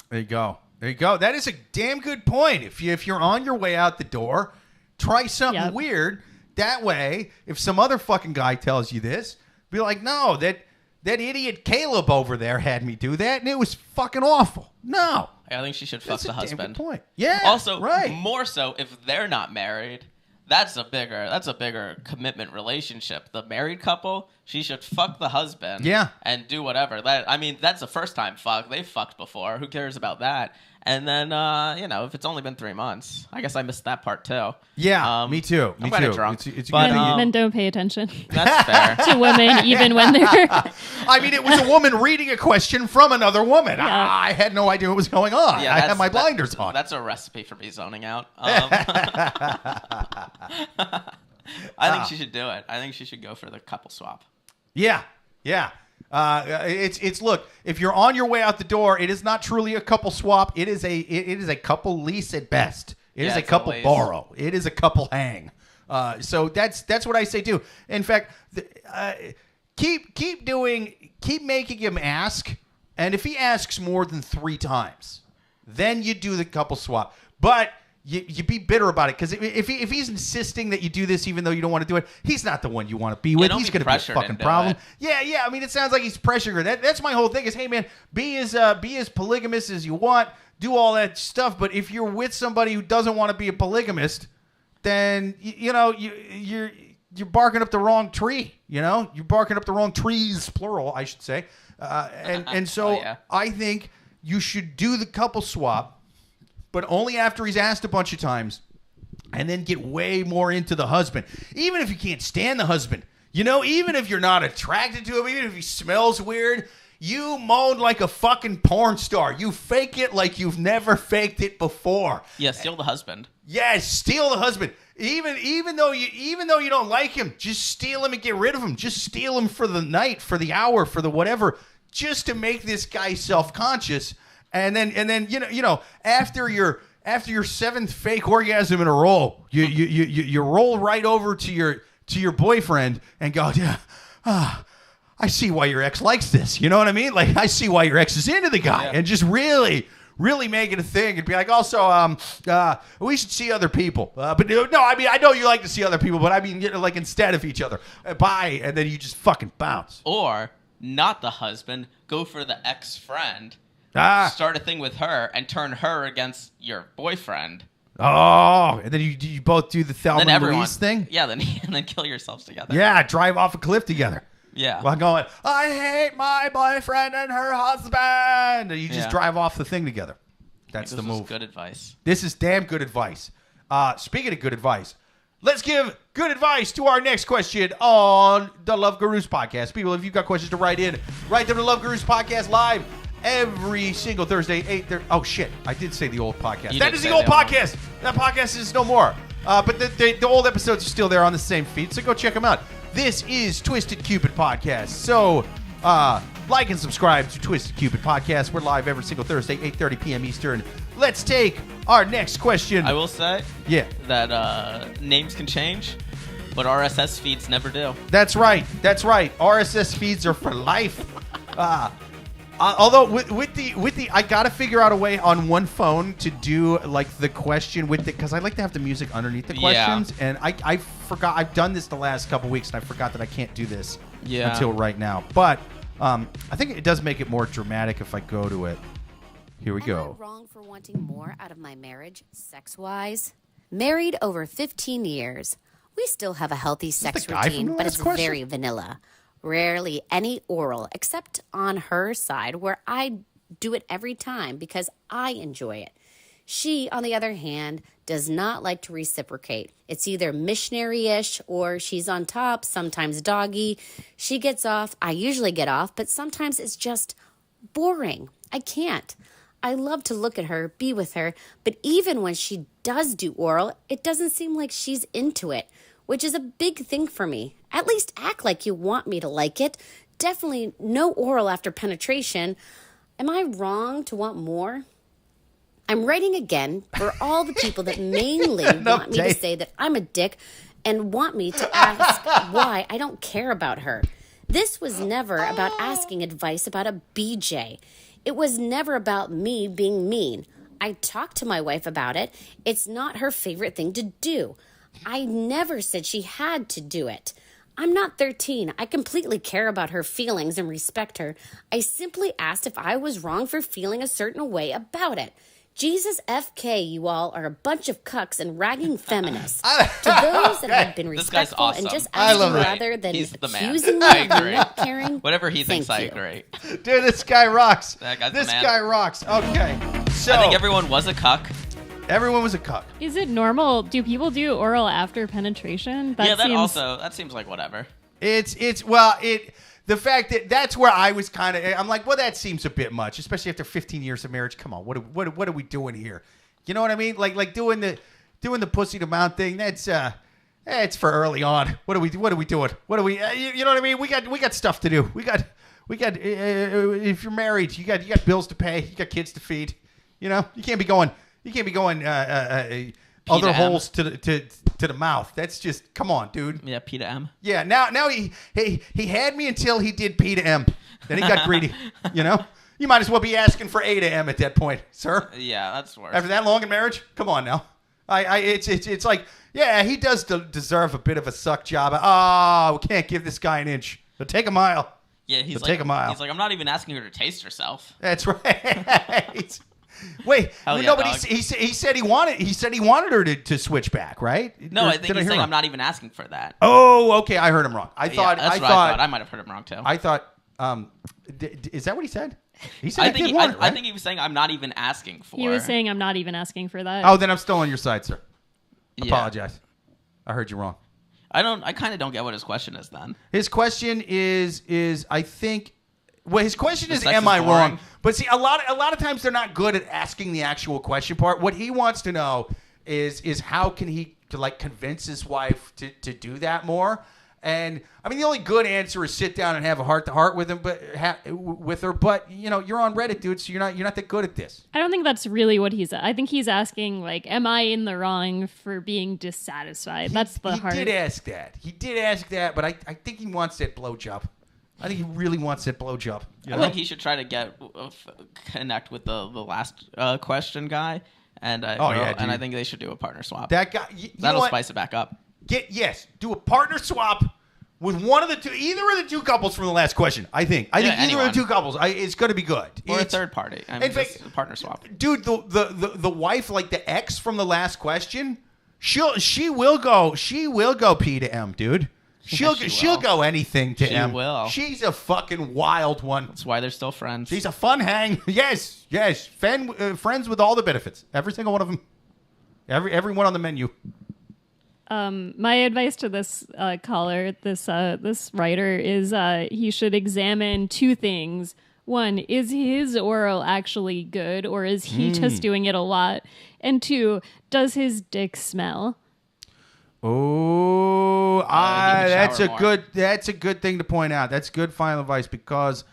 There you go. That is a damn good point. If you're on your way out the door, try something weird. That way, if some other fucking guy tells you this, be like, no, that idiot Caleb over there had me do that, and it was fucking awful. No. I think she should fuck the husband. Damn good point. Yeah. Also, right. More so if they're not married. That's a bigger commitment relationship. The married couple, she should fuck the husband. Yeah. And do whatever. That's a first time fuck. They've fucked before. Who cares about that? And then, if it's only been 3 months, I guess I missed that part too. Yeah, me too. I'm kind of drunk. It's then don't pay attention. That's fair. To women, even when they're... I mean, it was a woman reading a question from another woman. Yeah. I had no idea what was going on. I had my blinders on. That's a recipe for me zoning out. I think she should do it. I think she should go for the couple swap. Yeah. Look, if you're on your way out the door, it is not truly a couple swap. It is a couple lease at best. It is a couple borrow. It is a couple hang. So that's what I say too. In fact, keep making him ask, and if he asks more than 3 times, then you do the couple swap. But you be bitter about it, because if he's insisting that you do this even though you don't want to do it, he's not the one you want to be with. He's going to be a fucking problem. Yeah. I mean, it sounds like he's pressuring her. That's my whole thing is, hey man, be as polygamous as you want, do all that stuff. But if you're with somebody who doesn't want to be a polygamist, then you're barking up the wrong tree. You're barking up the wrong trees, plural, I should say. And so I think you should do the couple swap, but only after he's asked a bunch of times, and then get way more into the husband. Even if you can't stand the husband, even if you're not attracted to him, even if he smells weird, you moan like a fucking porn star. You fake it like you've never faked it before. Yeah, steal the husband. Yeah, steal the husband. Even though you don't like him, just steal him and get rid of him. Just steal him for the night, for the hour, for the whatever, just to make this guy self-conscious. And then after you're after your 7th fake orgasm in a row, you roll right over to your boyfriend and go, yeah, I see why your ex likes this. You know what I mean? Like, I see why your ex is into the guy, and just really make it a thing and be like, also, we should see other people. But no, I mean, I know you like to see other people, but I mean, like, instead of each other. Bye, and then you just fucking bounce. Or not the husband, go for the ex-friend, start a thing with her, and turn her against your boyfriend. Oh, and then you both do the Thelma and Louise thing? Yeah, and then kill yourselves together. Yeah, drive off a cliff together. Yeah. While going, I hate my boyfriend and her husband. And you just drive off the thing together. That's the move. This is good advice. This is damn good advice. Speaking of good advice, let's give good advice to our next question on the Love Gurus podcast. People, if you've got questions to write in, write them to Love Gurus podcast live every single Thursday, 8:30. Oh, shit. I did say the old podcast. That is the old podcast. That podcast is no more. But the old episodes are still there on the same feed, so go check them out. This is Twisted Cupid Podcast. So, like and subscribe to Twisted Cupid Podcast. We're live every single Thursday, 8:30 p.m. Eastern. Let's take our next question. I will say that names can change, but RSS feeds never do. That's right. RSS feeds are for life. Although with the I gotta figure out a way on one phone to do like the question with it, because I like to have the music underneath the questions, and I forgot. I've done this the last couple weeks, and I forgot that I can't do this until right now. But I think it does make it more dramatic if I go to it. Here we go. Am I wrong for wanting more out of my marriage, sex-wise? Married over 15 years, we still have a healthy sex routine, but it's very vanilla. Rarely any oral, except on her side, where I do it every time because I enjoy it. She, on the other hand, does not like to reciprocate. It's either missionary-ish or she's on top, sometimes doggy. She gets off. I usually get off, but sometimes it's just boring. I can't. I love to look at her, be with her, but even when she does do oral, it doesn't seem like she's into it, which is a big thing for me. At least act like you want me to like it. Definitely no oral after penetration. Am I wrong to want more? I'm writing again for all the people that mainly want me to say that I'm a dick and want me to ask why I don't care about her. This was never about asking advice about a BJ. It was never about me being mean. I talked to my wife about it. It's not her favorite thing to do. I never said she had to do it. I'm not 13. I completely care about her feelings and respect her. I simply asked if I was wrong for feeling a certain way about it. Jesus FK, you all are a bunch of cucks and ragging feminists. To those that have been respectful and just asking rather than accusing me of not caring. Whatever he thinks, I agree. Dude, this guy rocks. This guy rocks. Okay. So I think everyone was a cuck. Everyone was a cuck. Is it normal? Do people do oral after penetration? That seems like whatever. The fact that's where I was kind of, I'm like, well, that seems a bit much, especially after 15 years of marriage. Come on, what are we doing here? You know what I mean? Like doing the pussy to mouth thing. That's it's for early on. What are we doing? What are we? You know what I mean? We got stuff to do. We got. If you're married, you got bills to pay. You got kids to feed. You know, you can't be going other holes to the mouth. That's just, come on, dude. Yeah, P to M. Yeah, now he had me until he did P to M. Then he got greedy. You know, you might as well be asking for A to M at that point, sir. Yeah, that's worse. After that long in marriage, come on now. It's like, yeah, he does deserve a bit of a suck job. We can't give this guy an inch. So take a mile. Yeah, take a mile. He's like, I'm not even asking her to taste herself. That's right. Wait, he said he wanted her to switch back, right? No, I think he's saying I'm not even asking for that. Oh, okay, I heard him wrong. I thought I might have heard him wrong too. I thought, is that what he said? He said I think he was saying I'm not even asking for. He was saying I'm not even asking for that. Oh, then I'm still on your side, sir. Apologize. I heard you wrong. I kind of don't get what his question is then. His question is I think. Well, his question is, am I wrong? But see, a lot of times they're not good at asking the actual question part. What he wants to know is how can he convince his wife to do that more? And I mean, the only good answer is sit down and have a heart-to-heart with him, with her. But you know, you're on Reddit, dude, so you're not that good at this. I don't think that's really what he's. I think he's asking, like, am I in the wrong for being dissatisfied? That's the hard. He did ask that, but I think he wants that blowjob. I think he really wants that blowjob. I think he should try to connect with the last question guy, and I think they should do a partner swap. That guy, that'll spice it back up. Do a partner swap with one of the two, either of the two couples from the last question. I think either of the two couples. It's going to be good. Or a third party. I mean, just a partner swap. Dude, the wife, like the ex from the last question, she will go P to M, dude. She'll go anything to M. She will. She's a fucking wild one. That's why they're still friends. She's a fun hang. Yes. Friends with all the benefits. Every single one of them. Every one on the menu. My advice to this caller, this writer, is he should examine two things. One, is his oral actually good, or is he just doing it a lot? And two, does his dick smell? Oh, that's a good thing to point out. That's good final advice, because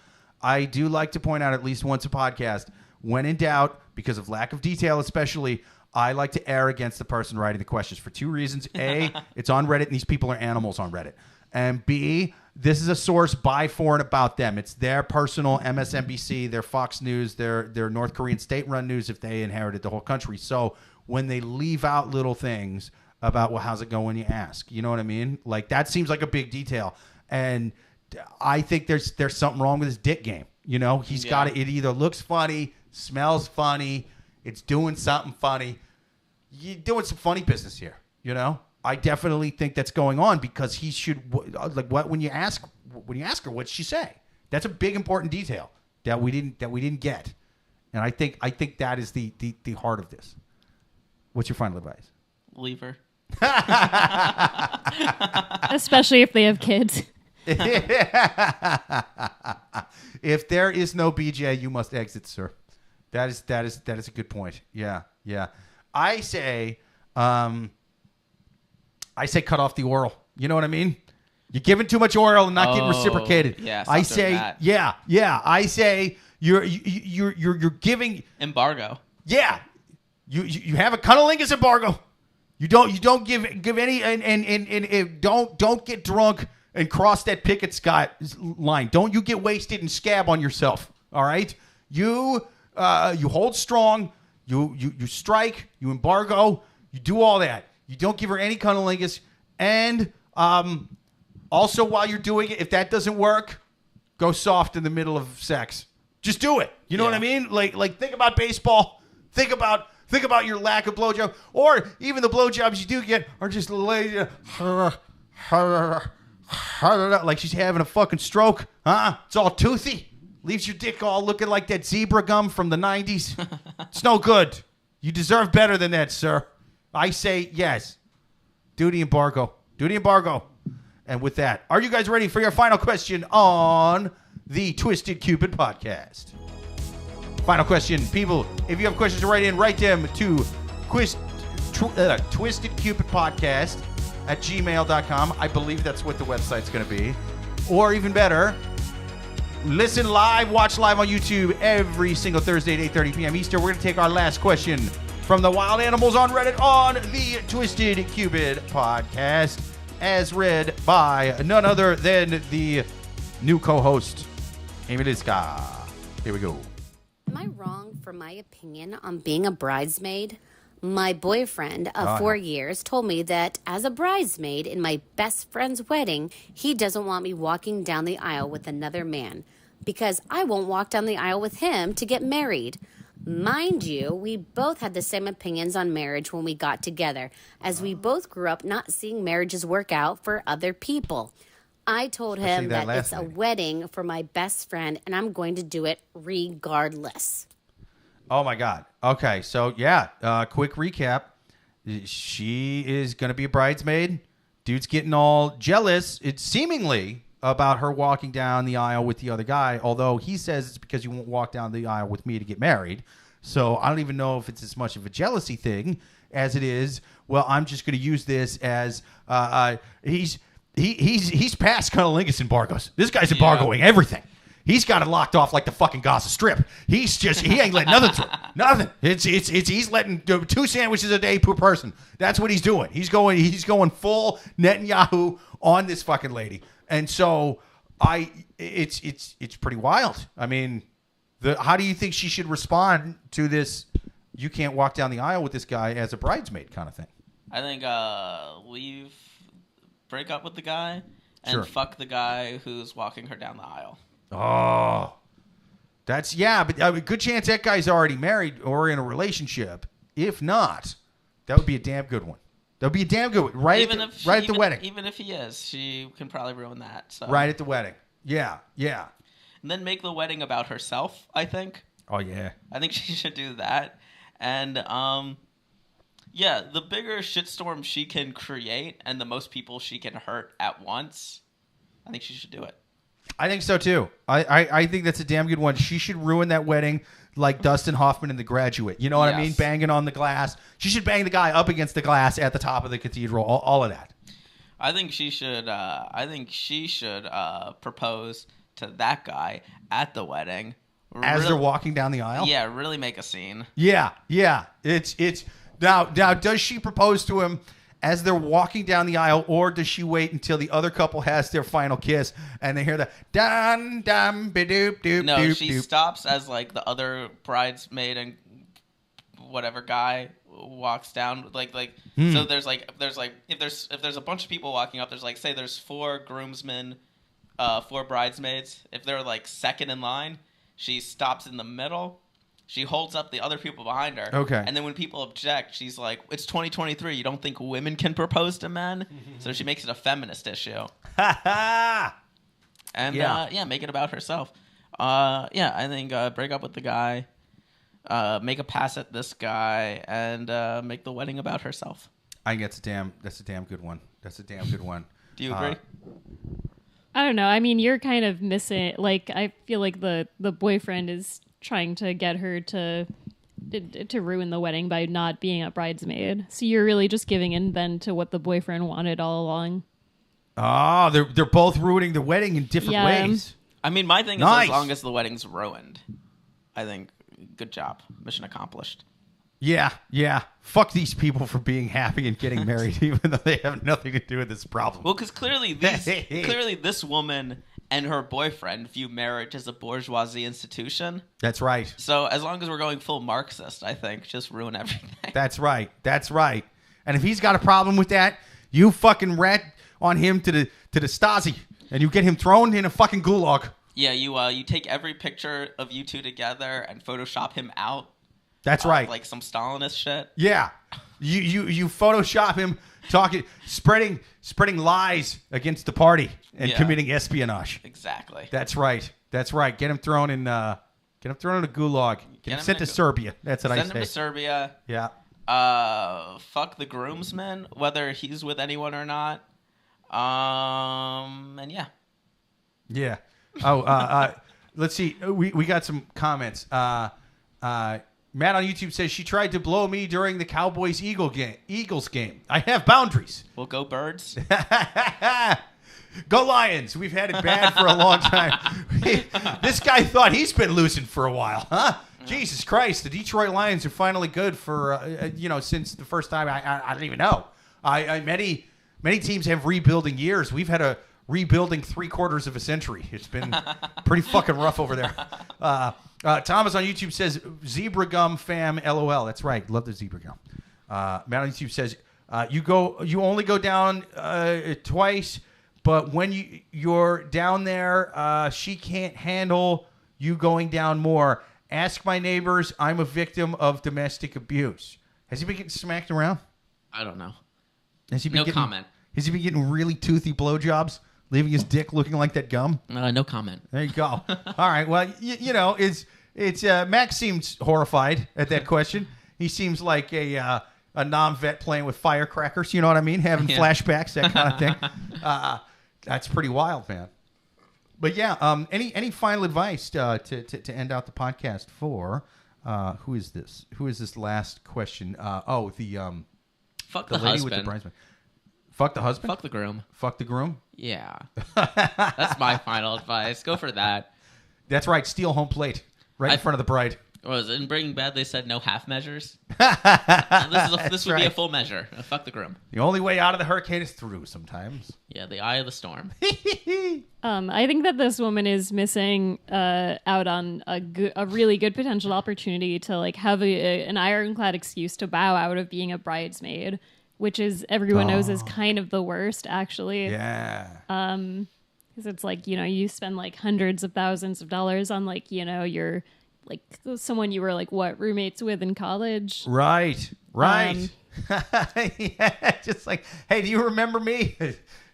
I do like to point out at least once a podcast, when in doubt, because of lack of detail especially, I like to err against the person writing the questions for two reasons. A, it's on Reddit and these people are animals on Reddit. And B, this is a source by, for, and about them. It's their personal MSNBC, their Fox News, their North Korean state-run news if they inherited the whole country. So when they leave out little things about, well, how's it going when you ask? You know what I mean? Like, that seems like a big detail. And I think there's something wrong with his dick game. You know, he's got it. It either looks funny, smells funny, it's doing something funny. You're doing some funny business here, you know? I definitely think that's going on, because he should, like, when you ask her, what'd she say? That's a big important detail that we didn't get. And I think that is the heart of this. What's your final advice? Leave her. Especially if they have kids. If there is no BJ, you must exit, sir. That is a good point. Yeah. I say cut off the oral. You know what I mean? You're giving too much oral and not getting reciprocated. Yeah, I say I say you're giving embargo. Yeah. You have a cunnilingus embargo. You don't give any and don't get drunk and cross that picket line. Don't you get wasted and scab on yourself. All right? You hold strong. You strike. You embargo. You do all that. You don't give her any cunnilingus. And also, while you're doing it, if that doesn't work, go soft in the middle of sex. Just do it. You know what I mean? Like think about baseball. Think about your lack of blowjob, or even the blowjobs you do get are just like she's having a fucking stroke. It's all toothy. Leaves your dick all looking like that zebra gum from the 90s. It's no good. You deserve better than that, sir. I say yes. Duty embargo. And with that, are you guys ready for your final question on the Twisted Cupid Podcast? Final question, people. If you have questions to write them to twistedcupidpodcast@gmail.com. I believe that's what the website's going to be. Or even better, listen live, watch live on YouTube every single Thursday at 8:30 p.m. Eastern. We're going to take our last question from the wild animals on Reddit on the Twisted Cupid Podcast, as read by none other than the new co-host, Amy Liska. Here we go. Am I wrong for my opinion on being a bridesmaid? My boyfriend of 4 years told me that as a bridesmaid in my best friend's wedding, he doesn't want me walking down the aisle with another man because I won't walk down the aisle with him to get married. Mind you, we both had the same opinions on marriage when we got together, as we both grew up not seeing marriages work out for other people. I told him that it's a wedding for my best friend, and I'm going to do it regardless. Oh, my God. Okay, so, quick recap. She is going to be a bridesmaid. Dude's getting all jealous, it's seemingly, about her walking down the aisle with the other guy, although he says it's because you won't walk down the aisle with me to get married. So I don't even know if it's as much of a jealousy thing as it is, well, I'm just going to use this as he's he's past cunnilingus embargoes. This guy's embargoing everything. He's got it locked off like the fucking Gaza Strip. He ain't letting nothing through. Nothing. He's letting 2 sandwiches a day per person. That's what he's doing. He's going full Netanyahu on this fucking lady. And so it's pretty wild. I mean, how do you think she should respond to this? You can't walk down the aisle with this guy as a bridesmaid kind of thing. I think break up with the guy and fuck the guy who's walking her down the aisle. Oh, but a good chance that guy's already married or in a relationship. If not, that would be a damn good one. That would be a damn good one. Right at the wedding. Even if he is, she can probably ruin that. So. Right at the wedding. Yeah. And then make the wedding about herself, I think. Oh, yeah. I think she should do that. And, the bigger shitstorm she can create and the most people she can hurt at once, I think she should do it. I think so, too. I think that's a damn good one. She should ruin that wedding like Dustin Hoffman in The Graduate. You know what I mean? Banging on the glass. She should bang the guy up against the glass at the top of the cathedral. All of that. I think she should propose to that guy at the wedding. As they're walking down the aisle? Yeah, really make a scene. Yeah. It's now does she propose to him as they're walking down the aisle, or does she wait until the other couple has their final kiss and they hear the dun dum be doop doop? No, she stops as like the other bridesmaid and whatever guy walks down. So there's if there's a bunch of people walking up, there's like say there's 4 groomsmen, 4 bridesmaids. If they're like second in line, she stops in the middle. She holds up the other people behind her. Okay. And then when people object, she's like, it's 2023. You don't think women can propose to men? So she makes it a feminist issue. And, make it about herself. I think break up with the guy, make a pass at this guy, and make the wedding about herself. I think that's a damn good one. Do you agree? I don't know. I mean, you're kind of missing, like, I feel like the boyfriend is trying to get her to ruin the wedding by not being a bridesmaid. So you're really just giving in then to what the boyfriend wanted all along. Oh, they're both ruining the wedding in different ways. I mean, my thing is as long as the wedding's ruined, I think good job. Mission accomplished. Yeah. Fuck these people for being happy and getting married, even though they have nothing to do with this problem. Well, because clearly this woman and her boyfriend view marriage as a bourgeoisie institution. That's right. So as long as we're going full Marxist, I think just ruin everything. That's right. And if he's got a problem with that, you fucking rat on him to the Stasi, and you get him thrown in a fucking gulag. Yeah, you take every picture of you two together and Photoshop him out. That's right. Like some Stalinist shit. Yeah. You Photoshop him spreading lies against the party and committing espionage. Exactly. That's right. Get him thrown in a gulag. Get him sent to Serbia. That's what I say. Send him to Serbia. Yeah. Fuck the groomsman, whether he's with anyone or not. And yeah. Yeah. Oh, let's see. We got some comments. Matt on YouTube says she tried to blow me during the Eagles game. I have boundaries. We'll go Birds. Go Lions. We've had it bad for a long time. This guy thought he's been losing for a while, huh? Jesus Christ. The Detroit Lions are finally good for, since the first time. I don't even know. Many teams have rebuilding years. We've had a rebuilding 3/4 of a century. It's been pretty fucking rough over there. Thomas on YouTube says, zebra gum fam, LOL. That's right. Love the zebra gum. Matt on YouTube says, you only go down twice, but when you're down there, she can't handle you going down more. Ask my neighbors. I'm a victim of domestic abuse. Has he been getting smacked around? I don't know. No comment. Has he been getting really toothy blowjobs? Leaving his dick looking like that gum? No comment. There you go. All right. Well, it's Max seems horrified at that question. He seems like a non-vet playing with firecrackers. You know what I mean? Having flashbacks, that kind of thing. That's pretty wild, man. But yeah, any final advice to end out the podcast for? Who is this? Who is this last question? Fuck the lady husband. with the bridesmaid. Fuck the husband? Fuck the groom. Fuck the groom? Yeah. That's my final advice. Go for that. That's right. Steal home plate right in front of the bride. Was it in Breaking Bad they said no half measures? This would be a full measure. Fuck the groom. The only way out of the hurricane is through sometimes. Yeah, the eye of the storm. I think that this woman is missing out on a really good potential opportunity to like have an ironclad excuse to bow out of being a bridesmaid, which is everyone knows is kind of the worst, actually. Yeah. Because it's like, you spend like hundreds of thousands of dollars on like, your like someone you were like roommates with in college. Right. Yeah, just like, hey, do you remember me?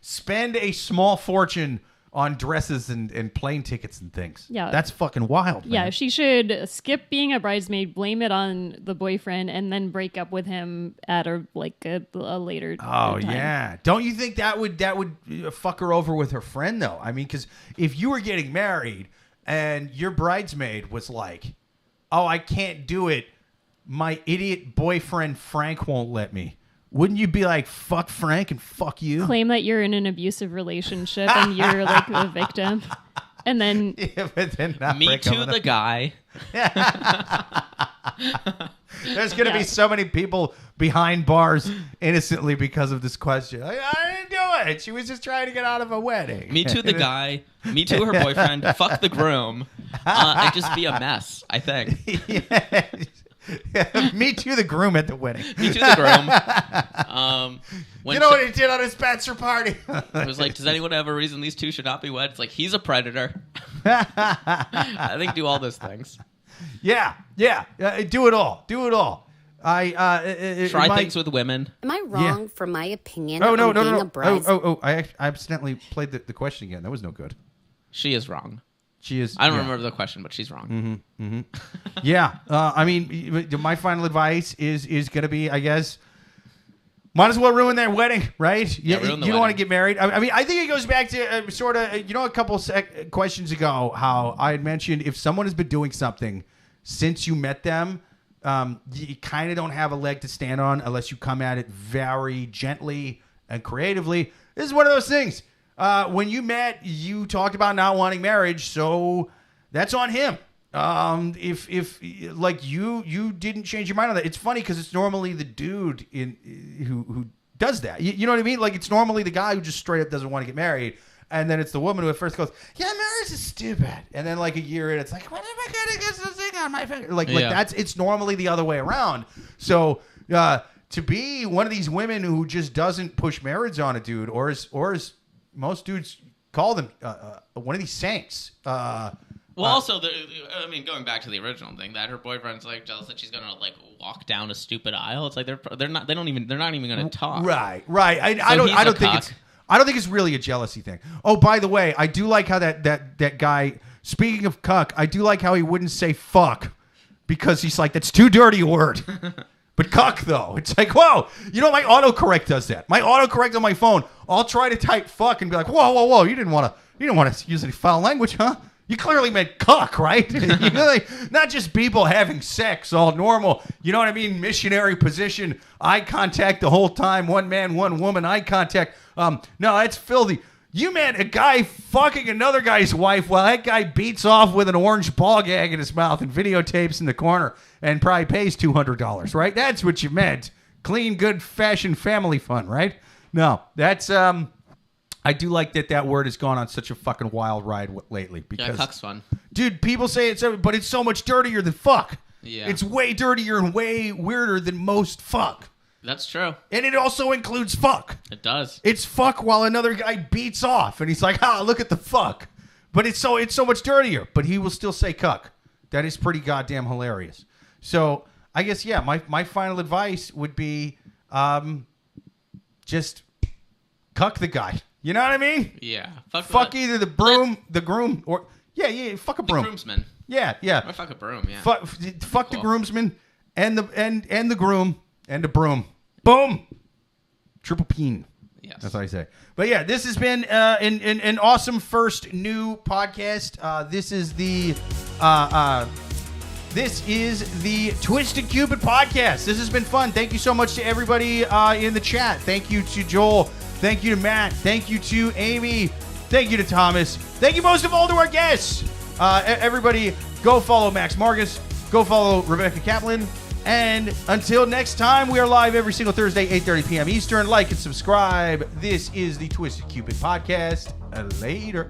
Spend a small fortune on dresses and plane tickets and things. Yeah. That's fucking wild, man. Yeah, she should skip being a bridesmaid, blame it on the boyfriend, and then break up with him at a later time. Yeah. Don't you think that would fuck her over with her friend, though? I mean, because if you were getting married and your bridesmaid was like, oh, I can't do it, my idiot boyfriend Frank won't let me. Wouldn't you be like, fuck Frank and fuck you? Claim that you're in an abusive relationship and you're like a victim. And then... Yeah, but then not Me too, the guy. There's going to be so many people behind bars innocently because of this question. Like, I didn't do it. She was just trying to get out of a wedding. Me too, the guy. Me too, her boyfriend. Fuck the groom. I'd just be a mess, I think. Me too, the groom at the wedding. Me too, the groom. You know what he did on his bachelor party? It was like, does anyone have a reason these two should not be wed? It's like, he's a predator. I think do all those things. Yeah. Do it all. Try things with women. Am I wrong for my opinion on being a bride? I accidentally played the question again. That was no good. She is wrong. She is. I don't remember the question, but she's wrong. Yeah. I mean, my final advice is going to be, I guess, might as well ruin that wedding, right? Yeah, you don't want to get married. I mean, I think it goes back to sort of, a couple questions ago, how I had mentioned if someone has been doing something since you met them, you kind of don't have a leg to stand on unless you come at it very gently and creatively. This is one of those things. When you met, you talked about not wanting marriage, so that's on him. If like you didn't change your mind on that, it's funny because it's normally the dude who does that. You know what I mean? Like it's normally the guy who just straight up doesn't want to get married, and then it's the woman who at first goes, "Yeah, marriage is stupid," and then like a year in, it's like, "When am I gonna get this thing on my finger?" Like it's normally the other way around. So to be one of these women who just doesn't push marriage on a dude, or as most dudes call them, one of these saints. Well, also, going back to the original thing, that her boyfriend's like jealous that she's gonna like walk down a stupid aisle. It's like they're not even gonna talk. Right. I don't think it's really a jealousy thing. Oh, by the way, I do like how that guy. Speaking of cuck, I do like how he wouldn't say fuck because he's like, that's too dirty a word. But cuck, though, it's like, whoa, my autocorrect does that. My autocorrect on my phone, I'll try to type fuck and be like, whoa, you didn't want to use any foul language, huh? You clearly meant cuck, right? Not just people having sex, all normal. You know what I mean? Missionary position, eye contact the whole time, one man, one woman, eye contact. No, that's filthy. You meant a guy fucking another guy's wife while that guy beats off with an orange ball gag in his mouth and videotapes in the corner and probably pays $200, right? That's what you meant. Clean, good, fashion, family fun, right? No, that's... I do like that word has gone on such a fucking wild ride lately. Because, cuck's fun. Dude, people say but it's so much dirtier than fuck. Yeah. It's way dirtier and way weirder than most fuck. That's true. And it also includes fuck. It does. It's fuck while another guy beats off. And he's like, look at the fuck. But it's so much dirtier. But he will still say cuck. That is pretty goddamn hilarious. So I guess, yeah, my final advice would be just cuck the guy. You know what I mean? Yeah. Fuck either the groom, or fuck a broom. The groomsman. Yeah. Or fuck a broom, yeah. Fuck the groomsman and the groom and the broom. Boom. Triple peen. Yes. That's what I say. But yeah, this has been an awesome first new podcast. This is the Twisted Cupid Podcast. This has been fun. Thank you so much to everybody in the chat. Thank you to Joel Thank you to Matt. Thank you to Amy. Thank you to Thomas. Thank you most of all to our guests. Everybody, go follow Max Marcus. Go follow Rebecca Kaplan. And until next time, we are live every single Thursday, 8:30 p.m. Eastern. Like and subscribe. This is the Twisted Cupid Podcast. Later.